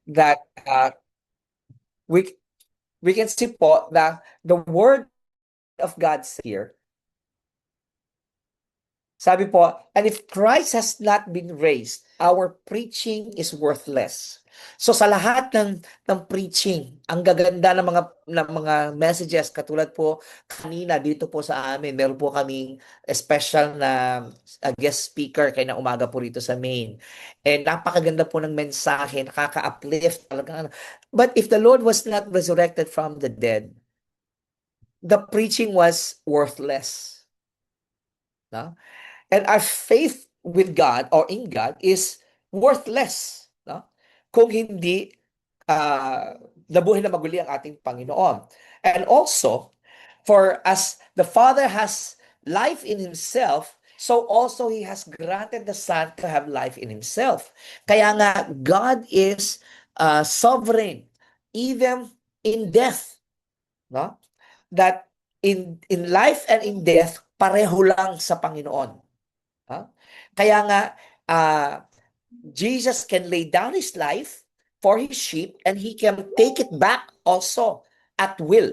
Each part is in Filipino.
that we we can see po that the word of God here, sabi po, and if Christ has not been raised, our preaching is worthless. So sa lahat ng preaching, ang gaganda ng mga messages katulad po kanina dito po sa amin, meron po kaming special na guest speaker kaya na umaga po rito sa main. And napakaganda po ng mensahe, nakaka-uplift talaga. But if the Lord was not resurrected from the dead, the preaching was worthless. No? And our faith with God or in God is worthless, no? Kung hindi nabuhay na maguli ang ating Panginoon. And also, for as the Father has life in Himself, so also He has granted the Son to have life in Himself. Kaya nga, God is sovereign, even in death, no? That in life and in death, pareho lang sa Panginoon. Huh? Kaya nga, uh, Jesus can lay down His life for His sheep and He can take it back also at will.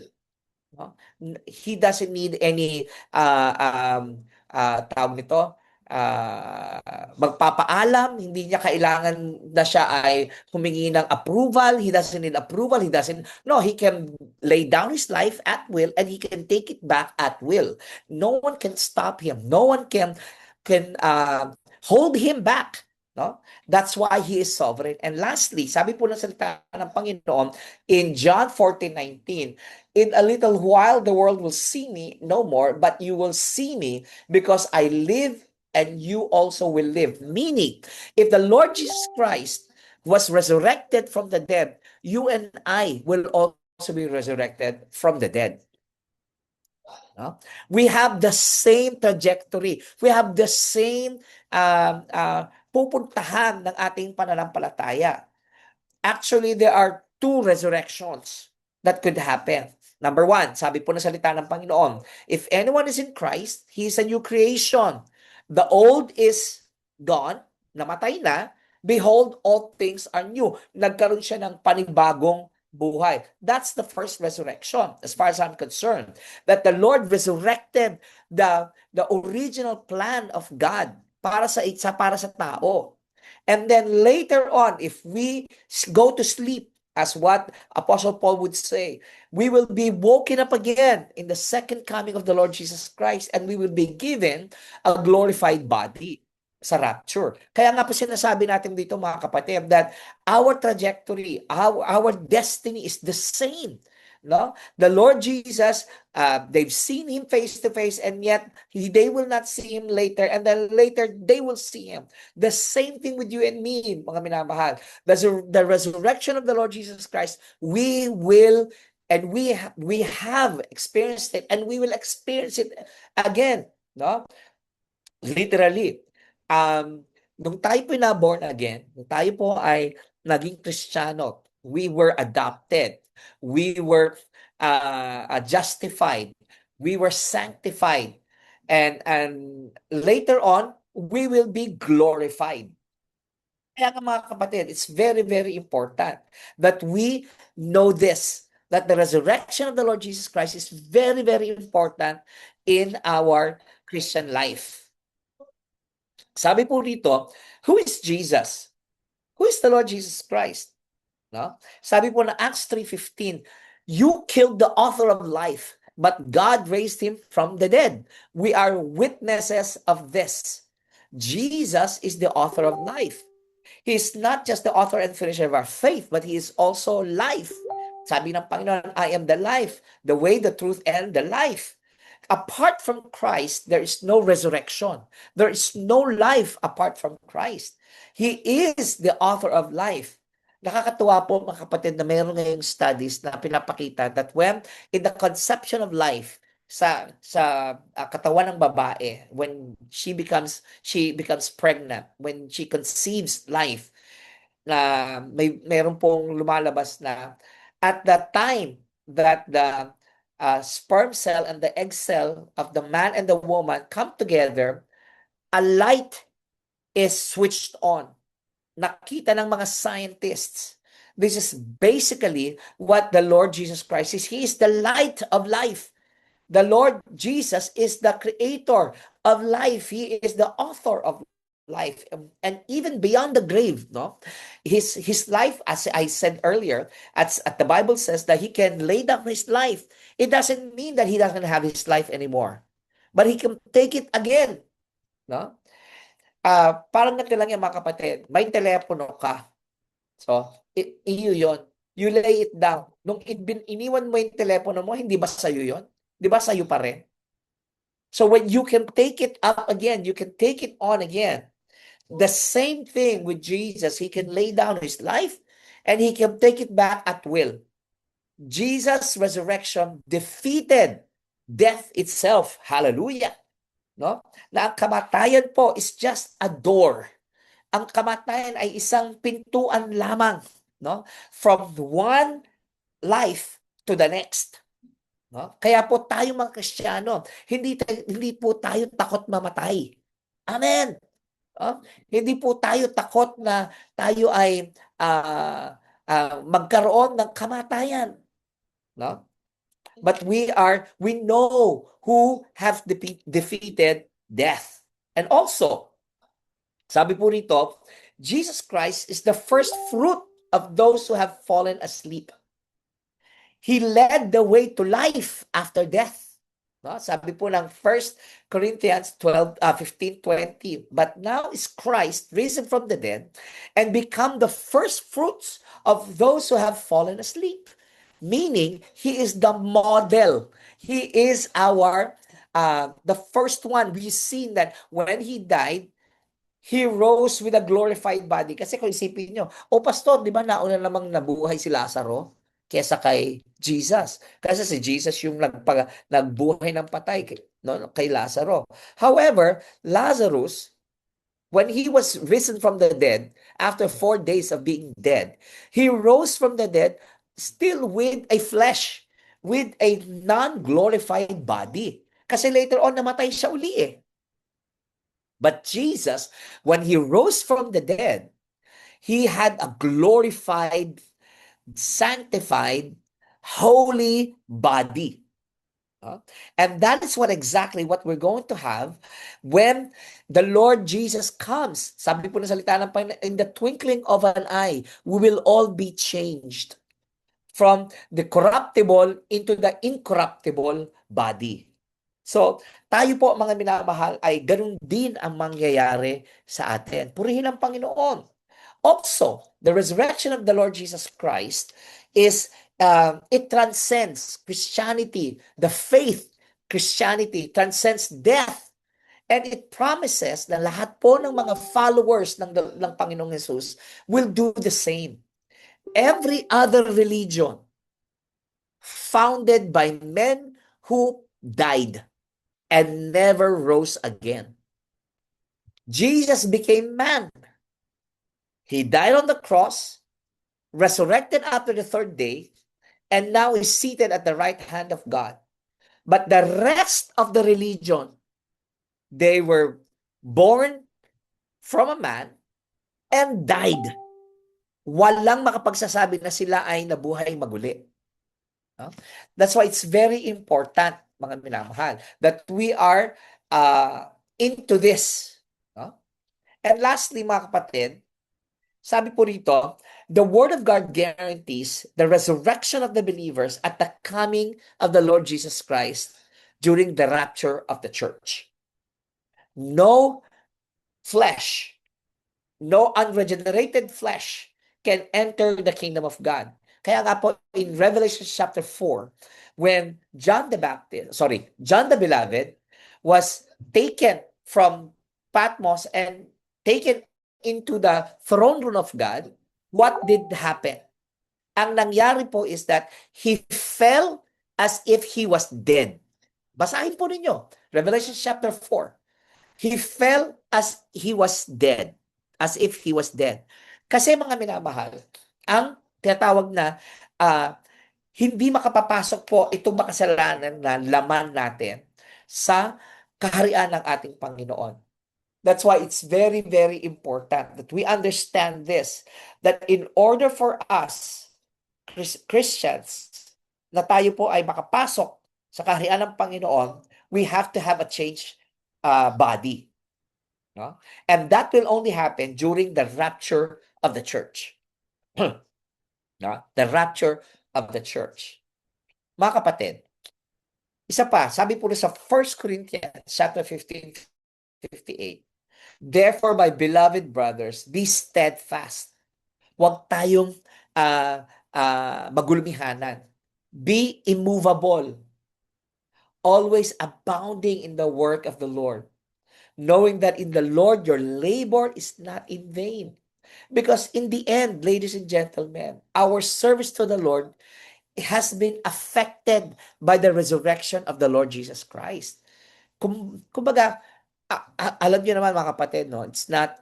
No? He doesn't need any tawag nito, magpapaalam, hindi niya kailangan na siya ay humingi ng approval, he doesn't need approval, no, he can lay down his life at will and he can take it back at will. No one can stop him, no one can hold him back. No? That's why He is sovereign. And lastly, sabi po ng salita ng Panginoon in John 14:19, in a little while the world will see me no more, but you will see me because I live and you also will live. Meaning, if the Lord Jesus Christ was resurrected from the dead, you and I will also be resurrected from the dead. No? We have the same trajectory. We have the same pupuntahan ng ating pananampalataya. Actually, there are two resurrections that could happen. Number one, sabi po ng salita ng Panginoon, if anyone is in Christ, he is a new creation. The old is gone, namatay na. Behold, all things are new. Nagkaroon siya ng panibagong buhay. That's the first resurrection, as far as I'm concerned. That the Lord resurrected the original plan of God para sa tao. And then later on, if we go to sleep, as what Apostle Paul would say, we will be woken up again in the second coming of the Lord Jesus Christ and we will be given a glorified body sa rapture. Kaya nga po sinasabi natin dito mga kapatid that our trajectory, our destiny is the same. No? The Lord Jesus, they've seen Him face to face and yet they will not see Him later and then later they will see Him. The same thing with you and me, mga minamahal. The resurrection of the Lord Jesus Christ, we will and we have experienced it and we will experience it again. No? Literally. Nung tayo po na born again, nung tayo po ay naging Kristiyano, we were adopted. We were justified. We were sanctified. And later on, we will be glorified. Kaya nga mga kapatid, it's very, very important that we know this, that the resurrection of the Lord Jesus Christ is very, very important in our Christian life. Sabi po rito, who is Jesus? Who is the Lord Jesus Christ? No? Sabi po na Acts 3:15, you killed the author of life, but God raised him from the dead. We are witnesses of this. Jesus is the author of life. He is not just the author and finisher of our faith, but He is also life. Sabi ng Panginoon, I am the life, the way, the truth, and the life. Apart from Christ, there is no resurrection. There is no life apart from Christ. He is the author of life. Nakakatuwa po mga kapatid na mayroon ngayong studies na pinapakita that when in the conception of life, sa katawan ng babae, when she becomes pregnant, when she conceives life, na mayroon pong lumalabas na at that time that the sperm cell and the egg cell of the man and the woman come together, a light is switched on. Nakita ng mga scientists This is basically what the Lord Jesus Christ is. He is the light of life. The Lord Jesus is the creator of life. He is the author of life. And even beyond the grave, no? His life, as I said earlier, at the Bible says that he can lay down his life. It doesn't mean that he doesn't have his life anymore. But he can take it again. No? Parang ganito lang yan mga kapatid. May telepono ka. So, iyo yon. You lay it down. Nung iniwan mo yung telepono mo, hindi ba sa'yo yon? Di ba sa'yo pa rin? So when you can take it up again, you can take it on again. The same thing with Jesus. He can lay down his life and he can take it back at will. Jesus' resurrection defeated death itself. Hallelujah. No? Na ang kamatayan po is just a door. Ang kamatayan ay isang pintuan lamang, no? From one life to the next. No? Kaya po tayo mga Kristiyano, hindi po tayo takot mamatay. Amen. No? Hindi po tayo takot na tayo ay magkaroon ng kamatayan. No? But we know who have defeated death. And also, sabi po rito, Jesus Christ is the first fruit of those who have fallen asleep. He led the way to life after death. No? Sabi po ng 1 Corinthians 15:20, but now is Christ risen from the dead and become the first fruits of those who have fallen asleep. Meaning, He is the model. He is the first one. We've seen that when He died, He rose with a glorified body. Kasi kung isipin nyo, pastor, di ba nauna namang nabuhay si Lazaro kesa kay Jesus? Kasi si Jesus yung nagbuhay ng patay kay Lazaro. However, Lazarus, when he was risen from the dead, after 4 days of being dead, he rose from the dead still with a flesh, with a non-glorified body. Kasi later on, namatay siya uli eh. But Jesus, when he rose from the dead, he had a glorified, sanctified, holy body. And that is exactly what we're going to have when the Lord Jesus comes. Sabi po ng salita ng Panginoon, in the twinkling of an eye, we will all be changed from the corruptible into the incorruptible body. So, tayo po mga minamahal ay ganun din ang mangyayari sa atin. Purihin ang Panginoon. Also, the resurrection of the Lord Jesus Christ is, it transcends Christianity. The faith Christianity transcends death. And it promises na lahat po ng mga followers ng Panginoong Jesus will do the same. Every other religion founded by men who died and never rose again. Jesus became man. He died on the cross, resurrected after the third day, and now is seated at the right hand of God. But the rest of the religion, they were born from a man and died. Walang makapagsasabi na sila ay nabuhay maguli. No? That's why it's very important, mga minamahal, that we are into this. No? And lastly, mga kapatid, sabi po rito, the Word of God guarantees the resurrection of the believers at the coming of the Lord Jesus Christ during the rapture of the church. No flesh, no unregenerated flesh can enter the kingdom of God. Kaya nga po in Revelation chapter 4, when John the Beloved was taken from Patmos and taken into the throne room of God, what did happen? Ang nangyari po is that he fell as if he was dead. Basahin po ninyo, Revelation chapter 4. He fell as he was dead, as if he was dead. Kasi mga minamahal, ang tinatawag na hindi makapapasok po itong makasalanan na laman natin sa kaharian ng ating Panginoon. That's why it's very, very important that we understand this, that in order for us, Christians, na tayo po ay makapasok sa kaharian ng Panginoon, we have to have a changed body. No? And that will only happen during the rapture of the church. No? The rapture of the church. Mga kapatid, isa pa, sabi po sa 1 Corinthians chapter 15:58, therefore, my beloved brothers, be steadfast. Huwag tayong magulmihanan. Be immovable, always abounding in the work of the Lord, knowing that in the Lord your labor is not in vain. Because in the end, ladies and gentlemen, our service to the Lord has been affected by the resurrection of the Lord Jesus Christ. Kumbaga, alam niyo naman mga kapatid, no? It's not,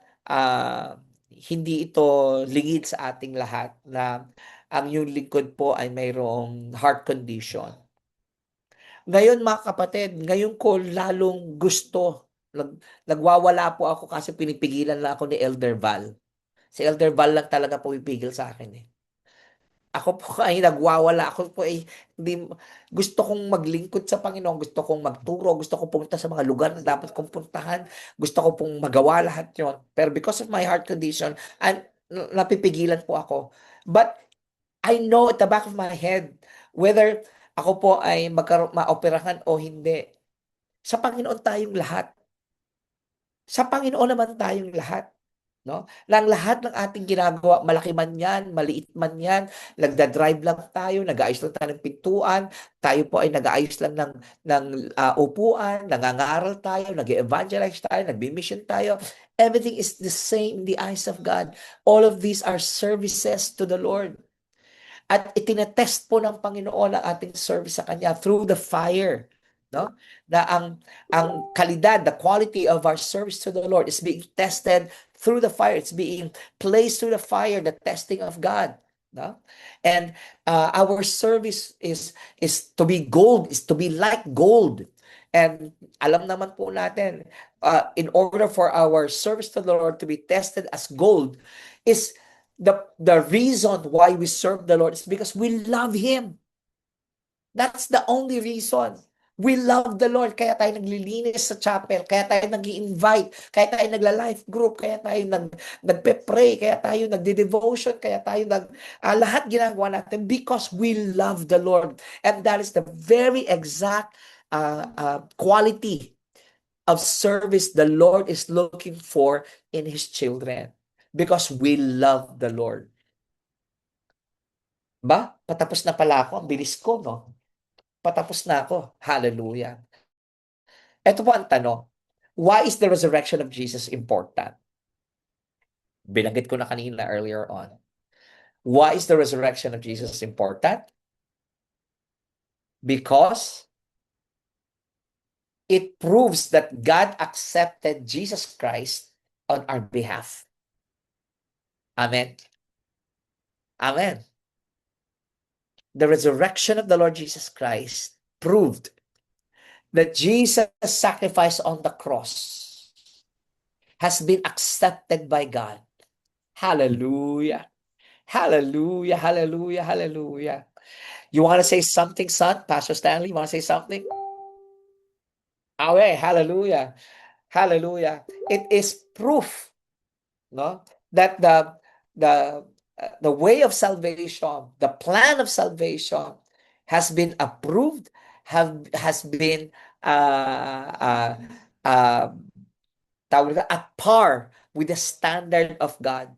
hindi ito lingid sa ating lahat na ang yung lingkod po ay mayroong heart condition. Ngayon mga kapatid, ngayon ko lalong gusto, nagwawala po ako kasi pinipigilan lang ako ni Elder Val. Si Elder Val lang talaga pumipigil sa akin eh. Ako po ay nagwawala. Ako po ay hindi, gusto kong maglingkod sa Panginoon. Gusto kong magturo. Gusto kong pumunta sa mga lugar na dapat kong puntahan. Gusto ko pong magawa lahat yon. Pero because of my heart condition, napipigilan po ako. But I know at the back of my head whether ako po ay maoperahan o hindi. Sa Panginoon tayong lahat. Sa Panginoon naman tayong lahat. No? Lang lahat ng ating ginagawa, malaki man yan, maliit man yan, nagda-drive lang tayo, nag-aayos lang tayo ng pintuan, tayo po ay nag-aayos lang ng upuan, nangangaral tayo, nag-evangelize tayo, nag-mission tayo. Everything is the same in the eyes of God. All of these are services to the Lord. At itinetest po ng Panginoon ang ating service sa Kanya through the fire. No? Na ang kalidad, the quality of our service to the Lord is being tested through the fire. It's being placed through the fire, the testing of God. No? And our service is to be gold, is to be like gold. And alam naman po natin, in order for our service to the Lord to be tested as gold, is the reason why we serve the Lord is because we love Him. That's the only reason. We love the Lord, kaya tayo naglilinis sa chapel, kaya tayo nag-i-invite, kaya tayo nagla-life group, kaya tayo nagpe-pray, kaya tayo nagde-devotion, kaya tayo lahat ginagawa natin because we love the Lord. And that is the very exact quality of service the Lord is looking for in His children. Because we love the Lord. Ba? Patapos na pala ako. Ang bilis ko, no? Patapos na ako. Hallelujah. Ito po ang tanong. Why is the resurrection of Jesus important? Binanggit ko na kanina earlier on. Why is the resurrection of Jesus important? Because it proves that God accepted Jesus Christ on our behalf. Amen. Amen. The resurrection of the Lord Jesus Christ proved that Jesus' sacrifice on the cross has been accepted by God. Hallelujah. Hallelujah. Hallelujah. Hallelujah. You want to say something, son? Pastor Stanley, you want to say something? Okay. Hallelujah. Hallelujah. It is proof, no, that the way of salvation, the plan of salvation has been approved, has been at par with the standard of God.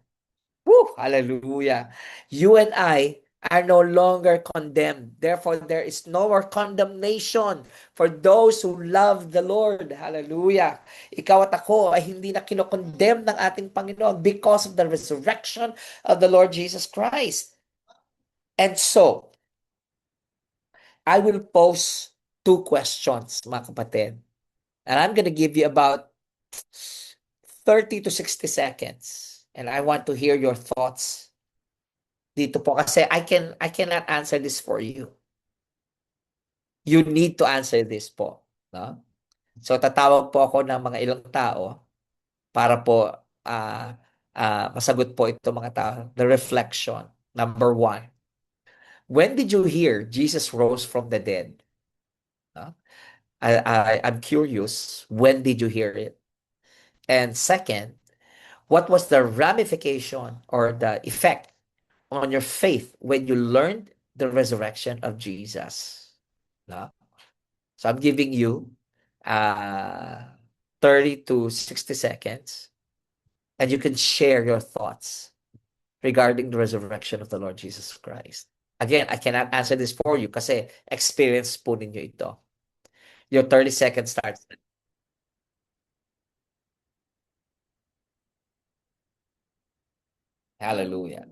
Woo! Hallelujah. You and I are no longer condemned. Therefore, there is no more condemnation for those who love the Lord. Hallelujah. Ikaw at ako ay hindi na kinokondemn ng ating Panginoon because of the resurrection of the Lord Jesus Christ. And so, I will pose 2 questions, mga kapatid. And I'm going to give you about 30 to 60 seconds. And I want to hear your thoughts dito po kasi I cannot answer this for you. You need to answer this po, no? So tatawag po ako ng mga ilang tao para po masagot po ito mga tao. The reflection. Number one, when did you hear Jesus rose from the dead? No? I'm curious, when did you hear it? And second, what was the ramification or the effect on your faith when you learned the resurrection of Jesus? No? So I'm giving you uh, 30 to 60 seconds, and you can share your thoughts regarding the resurrection of the Lord Jesus Christ. Again, I cannot answer this for you kasi experience po ninyo ito. Your 30 seconds starts. Hallelujah.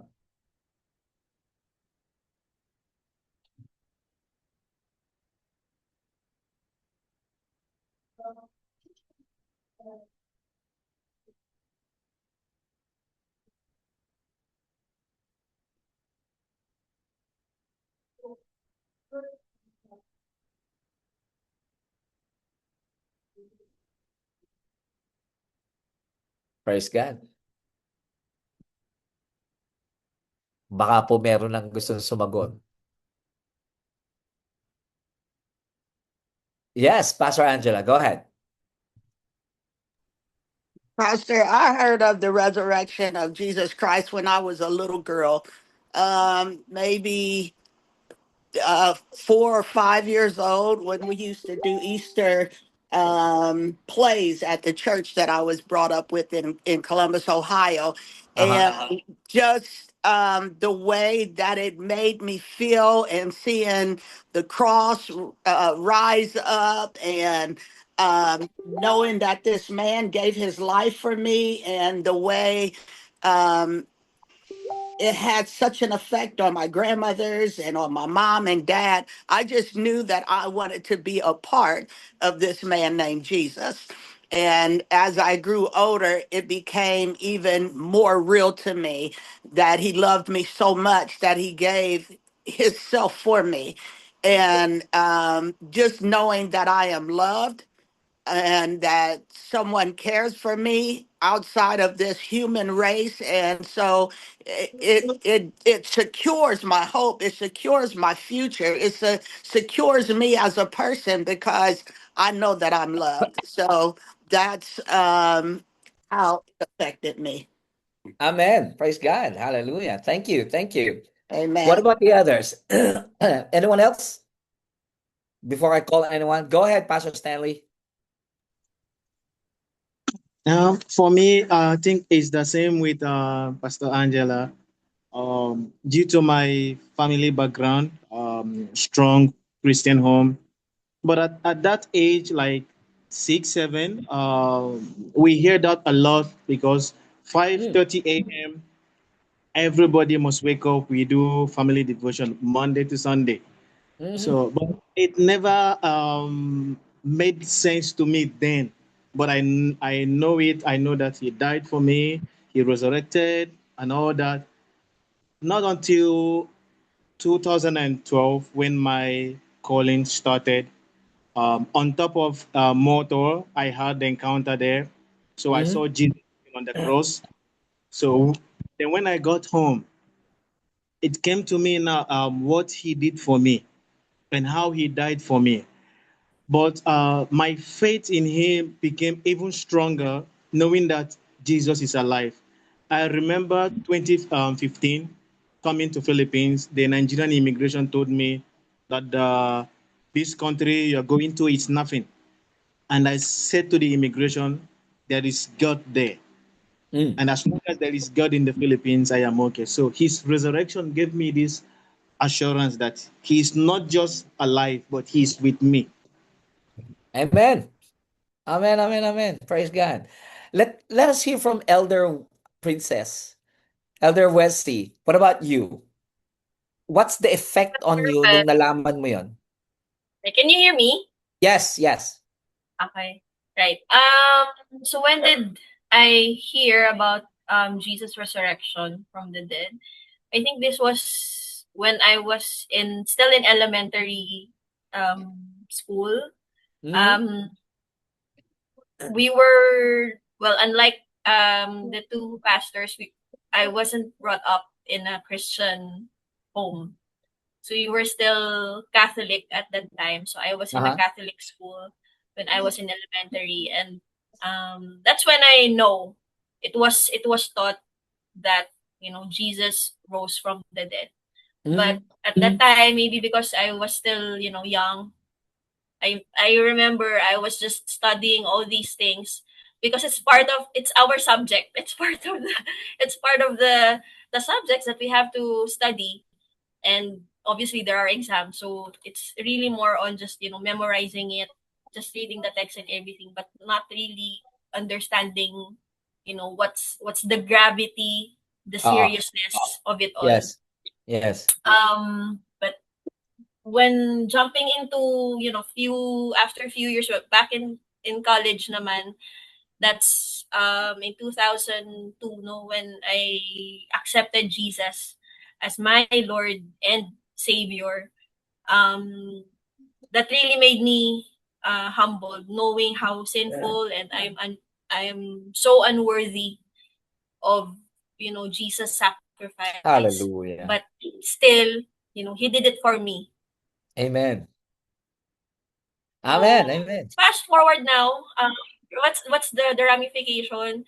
Praise God. Baka po meron ng gusto sumagot. Yes, Pastor Angela, go ahead. Pastor, I heard of the resurrection of Jesus Christ when I was a little girl, maybe 4 or 5 years old, when we used to do Easter plays at the church that I was brought up with in Columbus, Ohio. Uh-huh. And just the way that it made me feel, and seeing the cross rise up, and knowing that this man gave his life for me, and the way um, it had such an effect on my grandmothers and on my mom and dad. I just knew that I wanted to be a part of this man named Jesus. And as I grew older, it became even more real to me that he loved me so much that he gave himself for me. And just knowing that I am loved, and that someone cares for me outside of this human race. And so it secures my hope, it secures my future, secures me as a person, because I know that I'm loved. So that's how it affected me. Amen. Praise God. Hallelujah. Thank you. Thank you. What Amen. about the others? Anyone else? Before I call anyone, go ahead, Pastor Stanley. For me, I think it's the same with Pastor Angela. Due to my family background, strong Christian home, but at that age, like 6, 7, we hear that a lot because Mm, 5:30 a.m. everybody must wake up. We do family devotion Monday to Sunday. mhm. So, but it never made sense to me then. But I know it. I know that he died for me. He resurrected and all that. Not until 2012 when my calling started. On top of motor, I had the encounter there. So I saw Mhm. Jesus on the cross. So then when I got home, it came to me now what he did for me and how he died for me. But my faith in him became even stronger knowing that Jesus is alive. I remember 2015 coming to Philippines, the Nigerian immigration told me that this country you're going to is nothing. And I said to the immigration, there is God there. Mm. And as long as there is God in the Philippines, I am okay. So his resurrection gave me this assurance that he is not just alive, but he is with me. Amen. Amen, amen, amen. Praise God. Let us hear from Elder Princess. Elder Wesley, what about you? What's the effect on you Well, nung nalaman mo yon? can you hear me? Yes, yes. Okay. Right. So when did I hear about Jesus resurrection from the dead? I think this was when I was in still in elementary school. Mhm. Um we were, well, unlike the two pastors, I wasn't brought up in a Christian home. So we were still Catholic at that time. So I was in a Uh-huh. Catholic school when I was in elementary, and that's when I know it was taught that Jesus rose from the dead. But Mm. at that time, maybe because I was still young, I remember I was just studying all these things because it's our subject. It's part of the subjects that we have to study, and obviously there are exams, so it's really more on just memorizing it, just reading the text and everything, but not really understanding what's the gravity, the Oo. seriousness of it all. Yes. Yes. But when jumping into few years back in college naman, that's in 2002, no, when I accepted Jesus as my Lord and Savior. um that really made me humbled, knowing how sinful and I'm so unworthy of Jesus sacrifice, Hallelujah. but still he did it for me. Amen. Amen. So Amen. fast forward now, what's the ramification?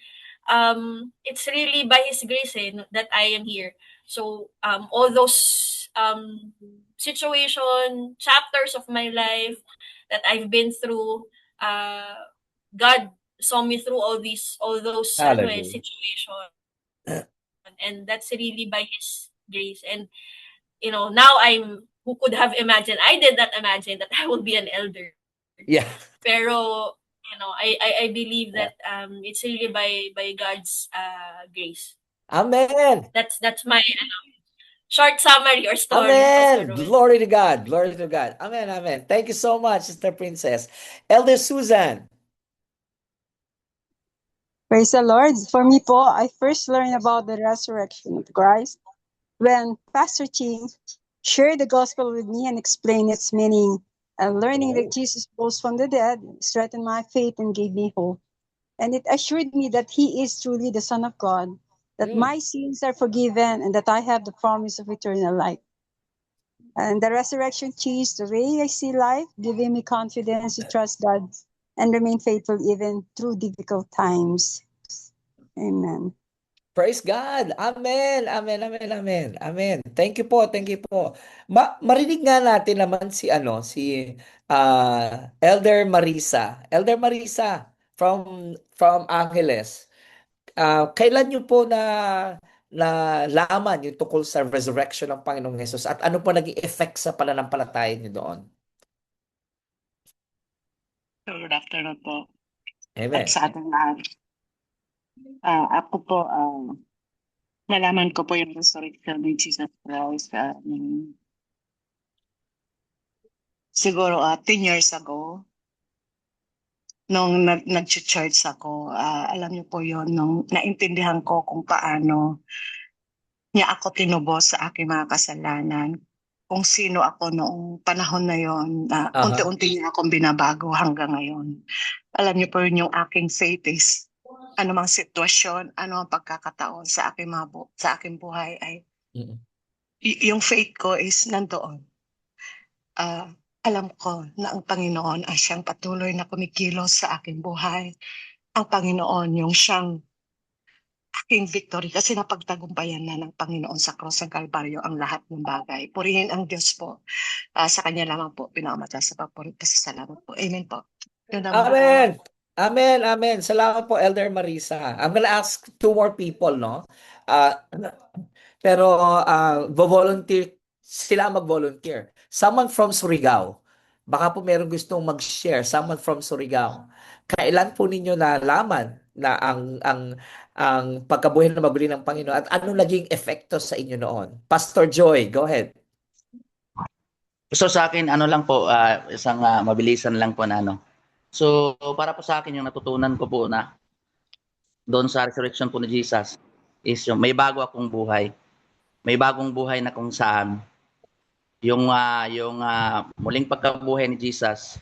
It's really by His grace that I am here. So all those situation chapters of my life that I've been through, uh, God saw me through all those Hallelujah. situations, and that's really by His grace. And now who could have imagined? I did not imagine that I will be an elder. Yeah. Pero I believe that it's really by God's grace. Amen. That's my short summary or story, Pastor Amen. Roel. Glory to God. Glory to God. Amen. Amen. Thank you so much, Sister Princess. Elder Susan. Praise the Lord. For me po, I first learned about the resurrection of Christ when Pastor Ching shared the gospel with me and explained its meaning. And learning that Jesus rose from the dead strengthened my faith and gave me hope. And it assured me that He is truly the Son of God, that Mm. my sins are forgiven, and that I have the promise of eternal life. And the resurrection changed the way I see life, giving me confidence to trust God and remain faithful even through difficult times. Amen. Praise God. Amen. Amen. Amen. Amen. Amen. Thank you po. Thank you po. Marinig nga natin naman si Elder Marisa. Elder Marisa from Angeles. Kailan niyo po nalaman yung tungkol sa resurrection ng Panginoong Hesus at ano po naging effect sa pananampalataya niyo doon? Good afternoon po at Amen. sa ating lahat. Ako po, nalaman ko po yung resurrection ni Jesus Christ siguro 10 years ago nung nag-church ako. Alam niyo po yun, nung naintindihan ko kung paano niya ako tinubos sa aking mga kasalanan. Kung sino ako noong panahon na yon, Aha. unti-unti niya akong binabago hanggang ngayon. Alam niyo po yun, yung aking faith is anumang sitwasyon, anumang pagkakataon sa aking buhay ay Mm. yung faith ko is nandoon. Alam ko na ang Panginoon ay siyang patuloy na kumikilos sa aking buhay. Ang Panginoon yung siyang aking victory kasi napagtagumpayan na ng Panginoon sa cross ng Kalbaryo ang lahat ng bagay. Purihin ang Diyos po. Sa Kanya lamang po pinakamatasa sa papurit. Pasasalamat po. Amen po. Yun lang po. Amen. Amen. Amen. Salamat po, Elder Marisa. I'm gonna ask two more people, no? Uh, pero volunteer sila mag-volunteer. Someone from Surigao. Baka po meron gustong mag-share. Someone from Surigao. Kailan po ninyo nalaman na ang pagkabuhay na maguli ng Panginoon at ano naging epekto sa inyo noon? Pastor Joy, go ahead. So sa akin, ano lang po, isang mabilisan lang po na ano. So para po sa akin, yung natutunan ko po na doon sa resurrection po ni Jesus is yung may bago akong buhay. May bagong buhay na kung saan yung muling pagkabuhay ni Jesus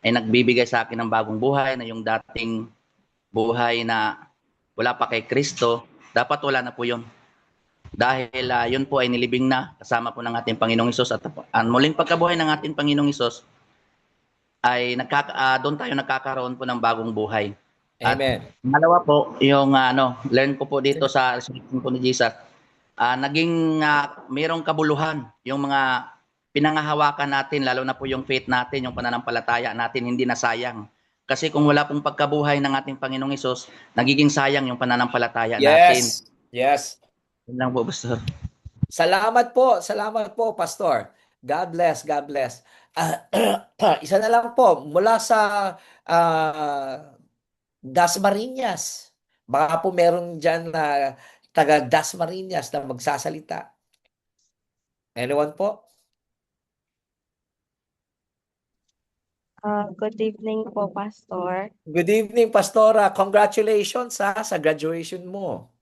ay nagbibigay sa akin ng bagong buhay na yung dating buhay na wala pa kay Kristo, dapat wala na po yun. Dahil yun po ay nilibing na kasama po ng ating Panginoong Hesus at ang muling pagkabuhay ng ating Panginoong Hesus ay doon tayo nagkakaroon po ng bagong buhay. At Amen. pangalawa po, yung learn ko po dito sa resurrection po ni Jesus, naging mayroong kabuluhan yung mga pinangahawakan natin, lalo na po yung faith natin, yung pananampalataya natin, hindi nasayang. Kasi kung wala pong pagkabuhay ng ating Panginoong Hesus, nagiging sayang yung pananampalataya natin. Yes. Yes. Yun lang po, Pastor. Salamat po, Pastor. God bless, God bless. Isa na lang po, mula sa Dasmariñas. Baka po meron dyan na taga Dasmariñas na magsasalita. Anyone po? Good evening po, Pastor. Good evening, Pastora. Congratulations sa graduation mo.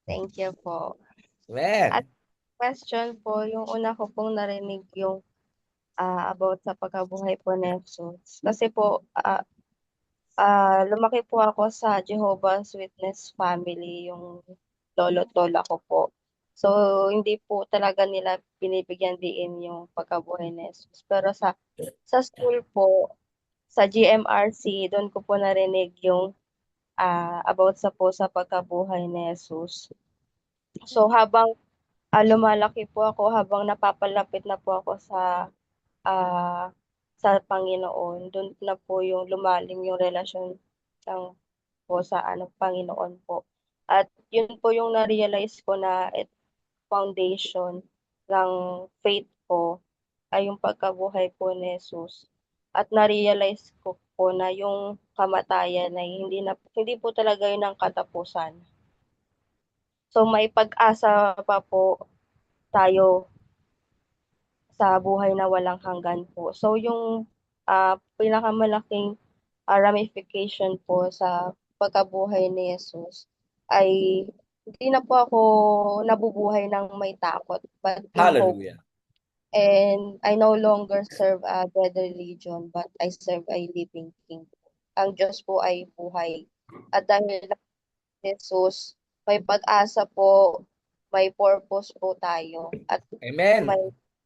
Thank you po. Amen. At question po, yung una ko pong narinig yung about sa pagkabuhay po ni Jesus. Kasi po, lumaki po ako sa Jehovah's Witness family, yung lolo-lola ko po. So, hindi po talaga nila binibigyan diin yung pagkabuhay ni Jesus. Pero sa school po, sa GMRC, doon ko po narinig yung about sa pagkabuhay ni Jesus. So, habang lumalaki po ako, habang napapalapit na po ako sa Panginoon, doon na po yung lumalim yung relasyon ng po sa Panginoon po. At yun po yung na-realize ko na foundation ng faith ko ay yung pagkabuhay po ni Jesus. At na-realize ko po na yung kamatayan ay hindi po talaga yun ang katapusan. So may pag-asa pa po tayo sa buhay na walang hanggan po. So yung pinakamalaking ramification po sa pagkabuhay ni Jesus ay hindi na po ako nabubuhay ng may takot, but in hope. Hallelujah. And I no longer serve a dead religion, but I serve a living King. Ang Diyos po ay buhay. At dahil Jesus, may pag-asa po, may purpose po tayo. At Amen. may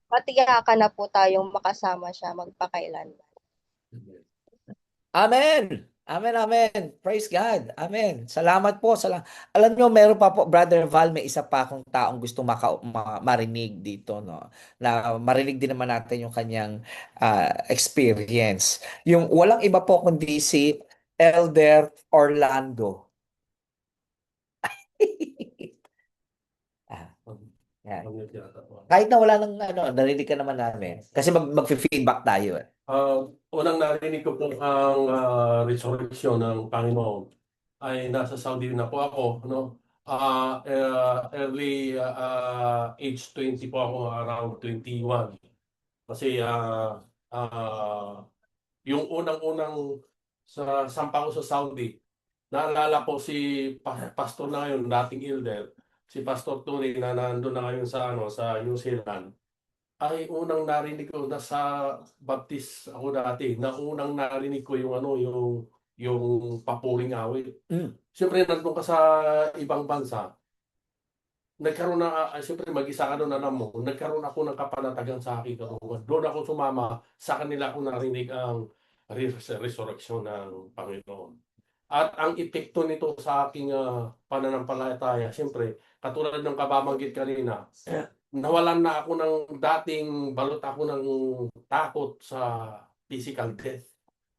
matiyakan na po tayong makasama siya magpakailanman. Amen. Amen, amen. Praise God. Amen. Salamat po. Alam nyo, meron pa po, Brother Val, may isa pa akong taong gusto marinig dito, no? Na marinig din naman natin yung kanyang experience. Yung walang iba po kundi si Elder Orlando. Yan. Kahit na wala nang narinig ka naman namin. Kasi mag-feedback tayo. Unang narinig ko po ang resurrection ng Panginoon ay nasa Saudi na po ako, no? Early age 20 po ako, around 21. Kasi yung unang-unang sa sampa ko sa Saudi, naalala ko si pastor na ngayon, dating elder, si Pastor Tony na nandun na ngayon sa New Zealand. Ay unang narinig ko, nasa baptist ako dati, na unang narinig ko yung yung papuring awit. Siyempre nandun ka sa ibang bansa, nagkaroon na, siyempre mag-isa ka doon, alam mo, nagkaroon ako ng kapanatagan sa aking katawan. Doon ako sumama, sa kanila ako narinig ang resurrection ng Panginoon. At ang epekto nito sa aking pananampalataya, siyempre, katulad ng kababanggit kanina, nawalan na ako ng dating balot ako ng takot sa physical death.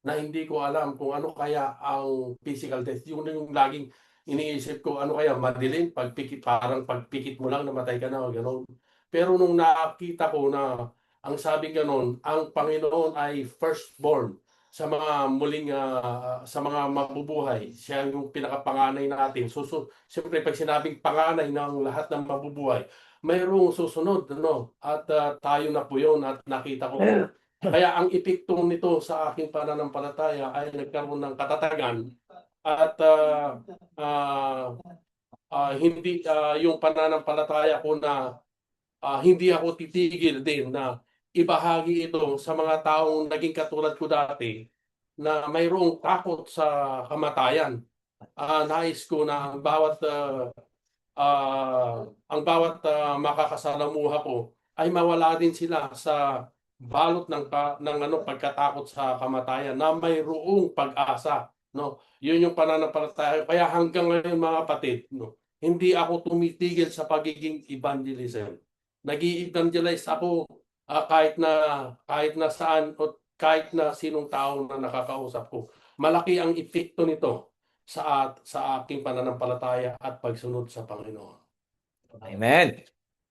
Na hindi ko alam kung ano kaya ang physical death. Yung laging iniisip ko, ano kaya madilim, parang pagpikit mo lang, namatay ka na, gano'n. Pero nung nakita ko na ang sabi gano'n, ang Panginoon ay firstborn sa mga muling, sa mga mabubuhay. Siya yung pinakapanganay natin. Siyempre, pag sinabing panganay ng lahat ng mabubuhay, mayroong susunod, at tayo na po yun, at nakita ko. Kaya ang epekto nito sa aking pananampalataya ay nagkaroon ng katatagan, at hindi yung pananampalataya ko na hindi ako titigil din na ibahagi ito sa mga taong naging katulad ko dati na mayroong takot sa kamatayan. nais ko na ang bawat makakasalamuha ko ay mawala din sila sa balot ng pagkatakot sa kamatayan na mayroong pag-asa, no? Yun yung pananampalataya. Kaya hanggang ngayon mga kapatid, no, hindi ako tumitigil sa pagiging evangelism. Nag-i-evangelize ako kahit na saan o kahit na sinong tao na nakakausap ko. Malaki ang epekto nito sa aking pananampalataya at pagsunod sa Panginoon. Amen.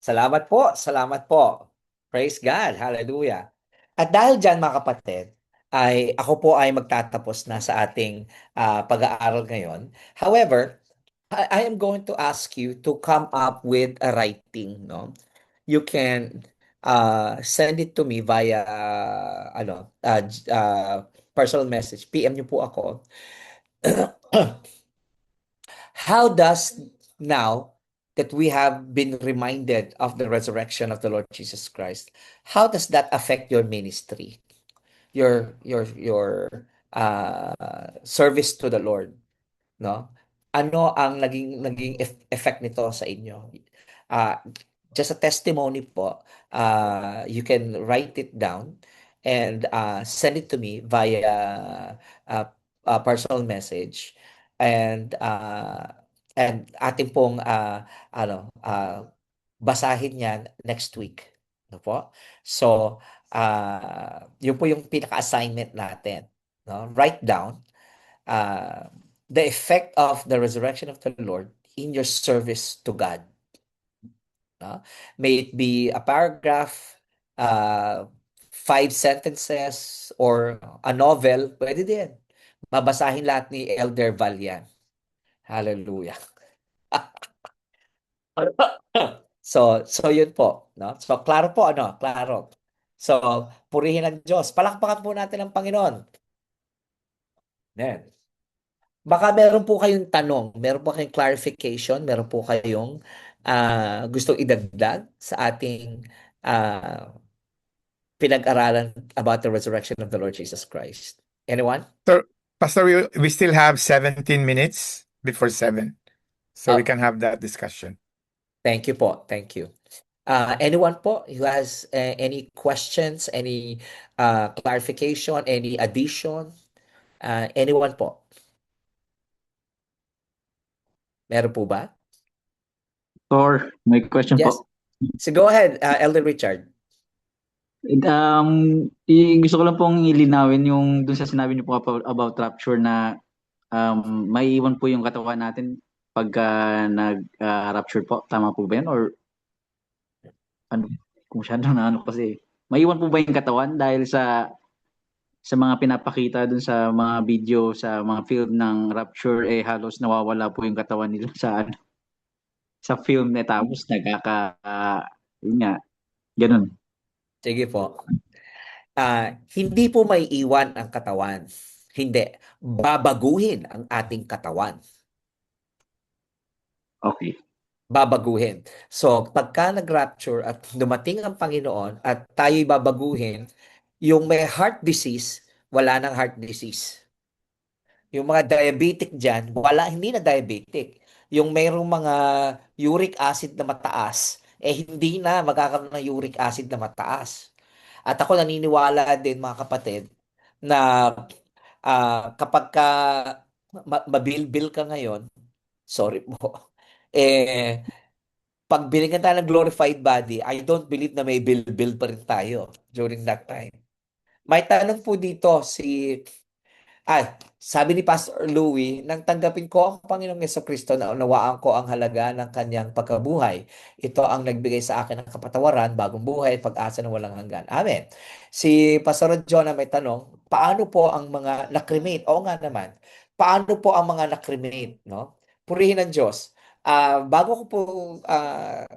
Salamat po. Salamat po. Praise God. Hallelujah. At dahil dyan mga kapatid, ay ako po ay magtatapos na sa ating pag-aaral ngayon. However, I am going to ask you to come up with a writing, no? You can send it to me via personal message. PM niyo po ako. How does now that we have been reminded of the resurrection of the Lord Jesus Christ, how does that affect your ministry, your service to the Lord, no? Ano ang naging effect nito sa inyo? Uh, just a testimony po. You can write it down and send it to me via personal message and ating pong basahin yan next week. No po? So, yun po yung pinaka-assignment natin. No? Write down uh, the effect of the resurrection of the Lord in your service to God. No? May it be a paragraph, 5 sentences, or a novel, pwede din. Babasahin lahat ni Elder Val yan. Hallelujah. So yun po, no? So klaro po ano, klaro. So purihin ang Diyos. Palakpakan po natin ang Panginoon. Amen. Baka meron po kayong tanong, meron po kayong clarification, meron po kayong gustong idagdag sa ating pinag-aralan about the resurrection of the Lord Jesus Christ. Anyone? So, Pastor, we still have 17 minutes before 7. So we can have that discussion. Thank you po. Thank you. Anyone po who has any questions, any clarification, any addition? Anyone po? Meron po ba? Or may question Yes. po. So go ahead, Elder Richard. Gusto ko lang pong ilinawin yung dun sa sinabi niyo po about rapture na may iwan po yung katawan natin pagka nag-rapture po. Tama po ba yan? Or ano? Kung masyado na ano kasi. May iwan po ba yung katawan dahil sa mga pinapakita dun sa mga video, sa mga film ng rapture, halos nawawala po yung katawan nila sa film na tapos yun nga, ganun. Sige po. Hindi po may iwan ang katawan. Hindi. Babaguhin ang ating katawan. Okay. Babaguhin. So, pagka nag-rapture at dumating ang Panginoon at tayo'y babaguhin, yung may heart disease, wala nang heart disease. Yung mga diabetic dyan, hindi na diabetic. Yung mayroong mga uric acid na mataas, hindi na magkakaroon ng uric acid na mataas. At ako naniniwala din mga kapatid na kapag mabilbil ka ngayon, sorry po, pag binigyan tayo ng glorified body, I don't believe na may bilbil pa rin tayo during that time. May tanong po dito sabi ni Pastor Louie, nang tanggapin ko ang Panginoong Kristo na unawaan ko ang halaga ng kanyang pagkabuhay. Ito ang nagbigay sa akin ng kapatawaran, bagong buhay, pag-asa na walang hanggan. Amen. Si Pastor John na may tanong, paano po ang mga nakremate? Oo nga naman. Paano po ang mga nakremate? No? Purihin ang Diyos. Bago ko po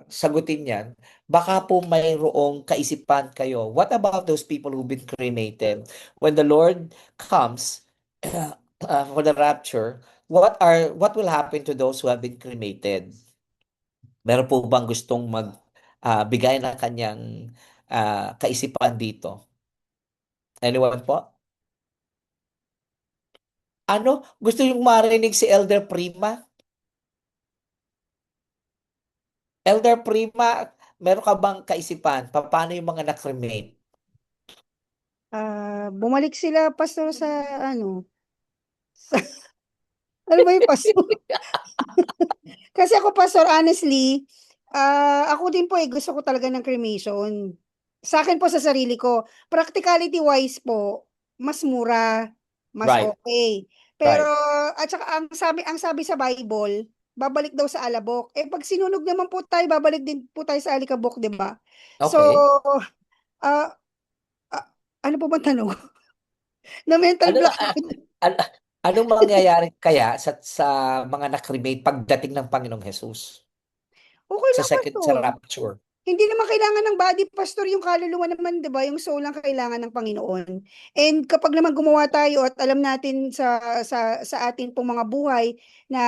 sagutin yan, baka po mayroong kaisipan kayo. What about those people who've been cremated? When the Lord comes, for the rapture, what will happen to those who have been cremated? Meron po bang gustong bigay ng kanyang kaisipan dito? Anyone po? Ano? Gusto yung marinig si Elder Prima? Elder Prima, meron ka bang kaisipan? Paano yung mga na-cremate? Bumalik sila, Pastor, sa ano? Sa, ano ba yung Pastor? Kasi ako, Pastor, honestly, ako din po gusto ko talaga ng cremation. Sa akin po, sa sarili ko, practicality-wise po, mas mura, mas Right, okay. Pero, right. at saka ang sabi sa Bible, babalik daw sa alabok. Pag sinunog naman po tayo, babalik din po tayo sa alikabok, di ba? So, Okay. ah, ah, ano po bang tanong? Na mental Ano, block ako. anong mangyayari kaya sa mga na-cremate pagdating ng Panginoong Jesus? Okay Sa lang, sa Pastor. rapture? Hindi naman kailangan ng body, Pastor, yung kaluluwa naman, 'di ba? Yung soul lang kailangan ng Panginoon. And kapag naman gumawa tayo at alam natin sa atin pong mga buhay na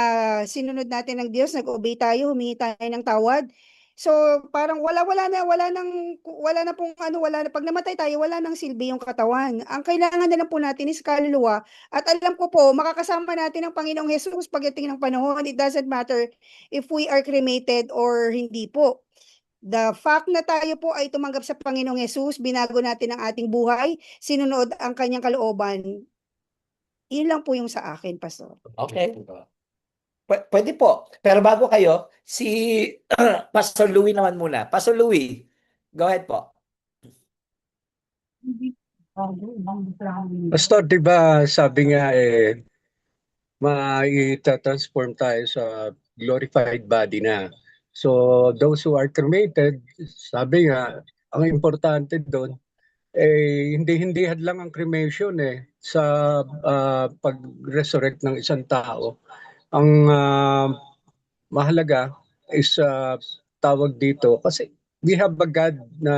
sinunod natin ng Diyos, nag-obey tayo, humingi tayo ng tawad. So, parang wala na pong ano, wala na pag namatay tayo, wala nang silbi yung katawan. Ang kailangan na lang po natin is kaluluwa. At alam ko po, makakasama natin ang Panginoong Hesus pagdating ng panahon. It doesn't matter if we are cremated or hindi po. The fact na tayo po ay tumanggap sa Panginoong Hesus, binago natin ang ating buhay, sinunod ang kanyang kalooban. Yun lang po yung sa akin, Pastor. Okay. Pwede po. Pero bago kayo, si Pastor Louie naman muna. Pastor Louie, go ahead po. Pastor, di ba sabi nga mai-transform tayo sa glorified body na. So those who are cremated, sabi nga, ang importante doon, hindi hadlang ang cremation sa pag-resurrect ng isang tao. Ang mahalaga is tawag dito kasi we have a God na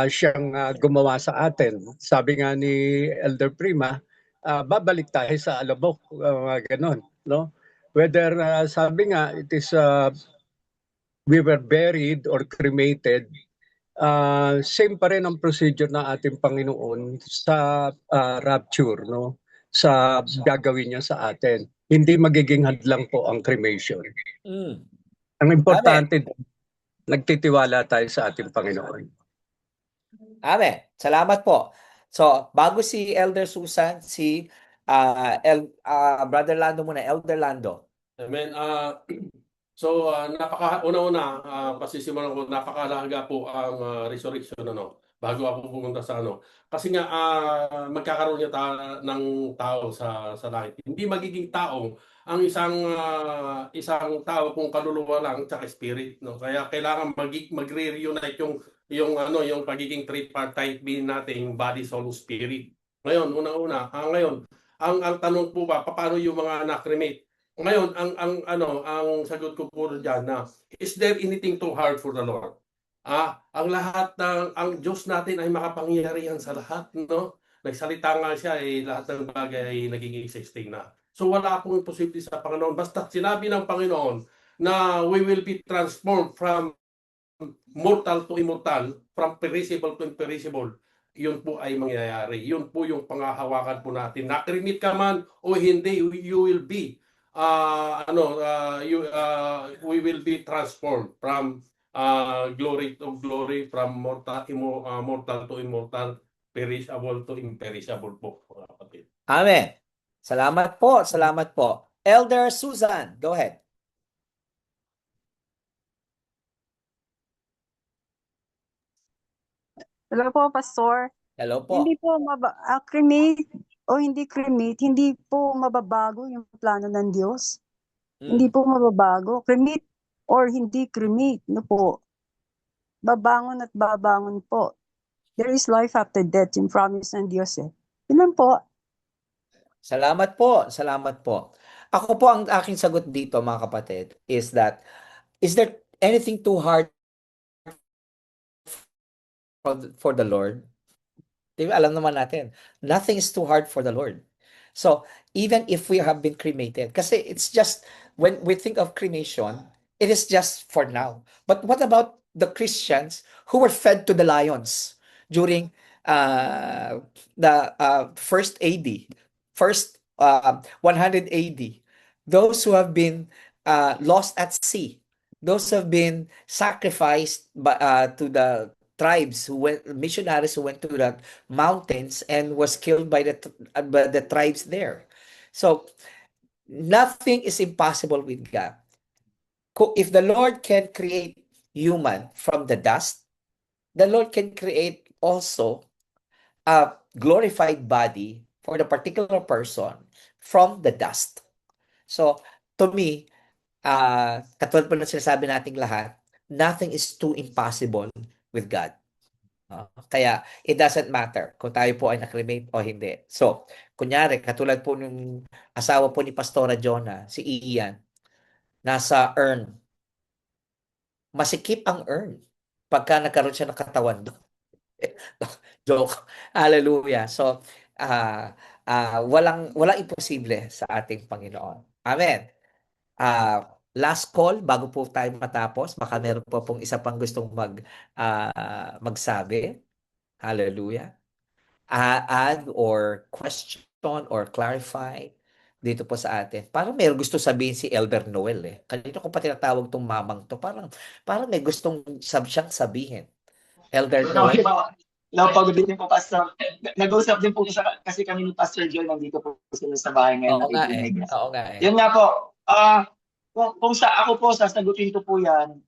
siyang gumawa sa atin. Sabi nga ni Elder Prima, babalik tayo sa alabok, ganon, no? Whether sabi nga it is we were buried or cremated, same pa rin ang procedure ng ating Panginoon sa rapture, no? Sa gagawin niya sa atin. Hindi magiging hadlang po ang cremation. Mm. Ang importante, nagtitiwala tayo sa ating Panginoon. Amen. Salamat po. So, bago si Elder Susan, si Brother Lando muna, Elder Lando. Amen. So, una-una, pasisimulan ko, napakalaga po ang resurrection, bago ako pumunta sa Kasi nga, magkakaroon niya ng tao sa langit. Hindi magiging tao ang isang tao kung kaluluwa lang at spirit, no? Kaya kailangan magre-reunite yung pagiging tripartite being natin, yung body, soul, spirit. Ngayon, una-una, ang tanong po ba, paano yung mga na-cremate? Ngayon, ang sagot ko po diyan na, is there anything too hard for the Lord? Ang lahat ang Diyos natin ay makapangyarihan sa lahat, no? Nagsalita nga siya, lahat ng bagay ay naging existing na. So wala pong imposible sa Panginoon. Basta sinabi ng Panginoon na we will be transformed from mortal to immortal, from perishable to imperishable, yun po ay mangyayari. Yun po yung pangahawakan po natin. Nakrimit ka man o hindi, you will be we will be transformed from glory to glory, from mortal to immortal, perishable to imperishable po, mga kapatid. Amen. Salamat po, salamat po. Elder Susan, go ahead. Hello po, Pastor. Hello po. Hindi po cremate o hindi cremate, hindi po mababago yung plano ng Diyos. Hindi po mababago. Cremate or hindi cremate, no po. Babangon at babangon po. There is life after death, yung promise ng Diyos Yun lang po. Salamat po, salamat po. Ako po, ang aking sagot dito, mga kapatid, is there anything too hard for the Lord? Diba, alam naman natin, nothing is too hard for the Lord. So, even if we have been cremated, kasi it's just, when we think of cremation, it is just for now. But what about the Christians who were fed to the lions during the first AD, first 100 AD. Those who have been lost at sea, those who have been sacrificed to the tribes missionaries who went to the mountains and was killed by the tribes there. So nothing is impossible with God. If the Lord can create human from the dust, the Lord can create also a glorified body for the particular person from the dust. So, to me, katulad po ng sinasabi nating lahat, nothing is too impossible with God. Kaya, it doesn't matter kung tayo po ay nakremate o hindi. So, kunyari, katulad po ng asawa po ni Pastora Jonah, si Ian, nasa urn. Masikip ang urn pagka nagkaroon siya ng katawan doon. Joke. Hallelujah. So, walang imposible sa ating Panginoon. Amen. Last call bago po tayo matapos. Baka meron po pong isa pang gustong magsabi. Hallelujah. Add or question or clarify dito po sa atin. Parang may gusto sabihin si Elder Noel eh. Kanina ko pa tinatawag tong mamang to. Parang may gustong siyang sabihin. Elder Noel. Pagod din po, Pastor. Nag-usap din po kasi kami ni Pastor Joy, nandito po sila sa bahay ngayon. Oo nga eh. Yun nga po, kung ako po, sasagutin ko po yan,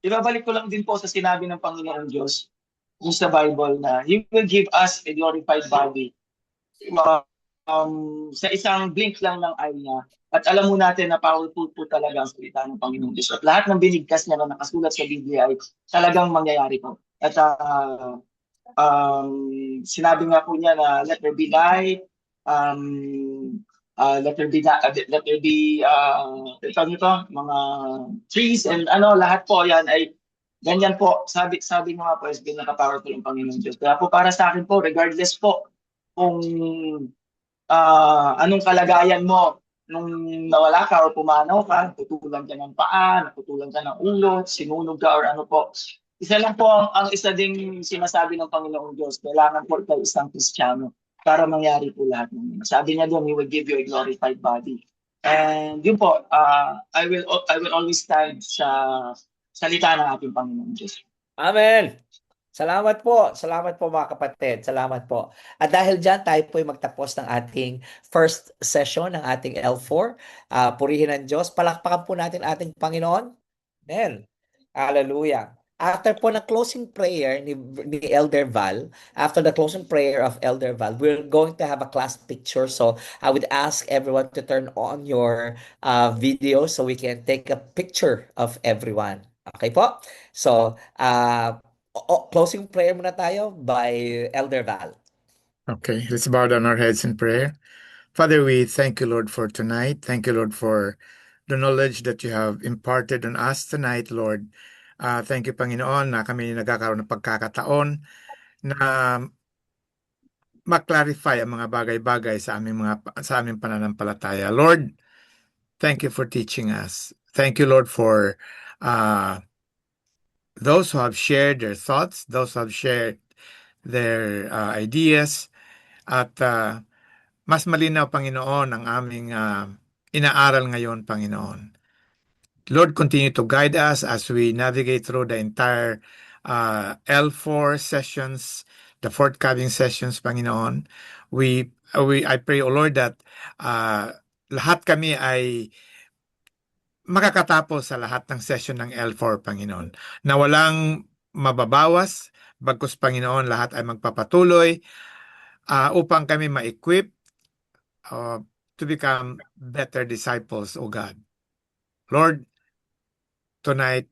ibabalik ko lang din po sa sinabi ng Panginoon Diyos sa Bible na He will give us a glorified body. Sa isang blink lang ng eye niya. At alam mo natin na powerful po talaga ang salita ng Panginoon Diyos. At lahat ng binigkas niya na nakasulat sa Biblia ay talagang mangyayari po. At sinabi nga po niya na let there be light, let there be mga trees and lahat po yan ay ganyan po. Sabi mo nga po, is pinaka-powerful ang Panginoon Diyos. Kaya po para sa akin po, regardless po kung anong kalagayan mo nung nawala ka o pumanaw ka, tutulan ka ng paa, natutulan ka ng ulo, sinunog ka or ano po. Isa lang po ang isa ding sinasabi ng Panginoong Diyos, kailangan po ikaw isang Kristiyano para mangyari po lahat ng yun. Sabi niya doon, He will give you a glorified body. And yun po, I will always stand sa salita ng ating Panginoong Diyos. Amen! Salamat po mga kapatid. Salamat po. At dahil dyan, tayo po ay magtapos ng ating first session ng ating L4. Purihin ang Diyos. Palakpakan po natin ating Panginoon. Amen. Hallelujah. After po ng closing prayer ni Elder Val, after the closing prayer of Elder Val, we're going to have a class picture. So I would ask everyone to turn on your video so we can take a picture of everyone. Okay po? So, closing prayer muna tayo by Elder Val. Okay, let's bow down our heads in prayer. Father, we thank you, Lord, for tonight. Thank you, Lord, for the knowledge that you have imparted on us tonight, Lord. Thank you, Panginoon, na kami nagkakaroon ng pagkakataon na ma-clarify ang mga bagay-bagay sa aming pananampalataya. Lord, thank you for teaching us. Thank you, Lord, for those who have shared their thoughts, those who have shared their ideas, at mas malinaw, Panginoon, ang aming inaaral ngayon, Panginoon. Lord, continue to guide us as we navigate through the entire L4 sessions, the forthcoming sessions, Panginoon. I pray, O Lord, that lahat kami ay makakatapos sa lahat ng session ng L4, Panginoon, na walang mababawas, bagkus, Panginoon, lahat ay magpapatuloy upang kami ma-equip to become better disciples, O God. Lord, tonight,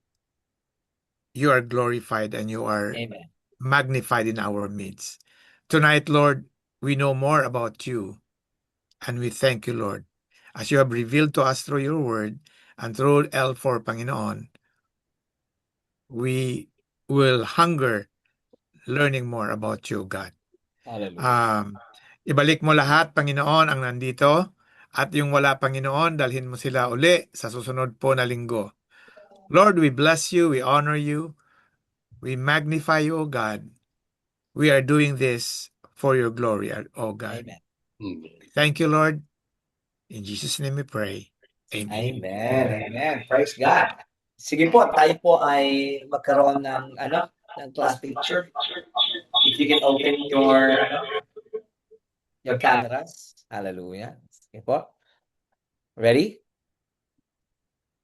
you are glorified and you are Amen. magnified in our midst. Tonight, Lord, we know more about you, and we thank you, Lord, as you have revealed to us through your word and through L4, Panginoon. We will hunger learning more about you, God. Hallelujah. Ibalik mo lahat, Panginoon, ang nandito, at yung wala, Panginoon, dalhin mo sila uli sa susunod po na linggo. Lord, we bless you, we honor you, we magnify you, O God. We are doing this for your glory, O God. Amen. Thank you, Lord. In Jesus' name we pray. Amen. Amen. Amen. Praise God. Sige po, tayo po ay magkaroon ng ng class picture. If you can open your cameras. Hallelujah. Sige po. Ready?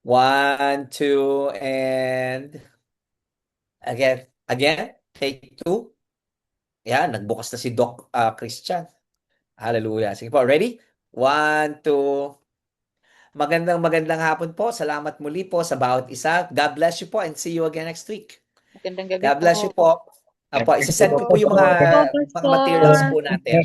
1, 2, and again, take 2. Yan, nagbukas na si Doc Christian. Hallelujah. Sige po, ready? 1, 2. Magandang hapon po. Salamat muli po sa bawat isa. God bless you po and see you again next week. Magandang gabi God bless po. you po. Isa-send ko po yung mga materials po natin.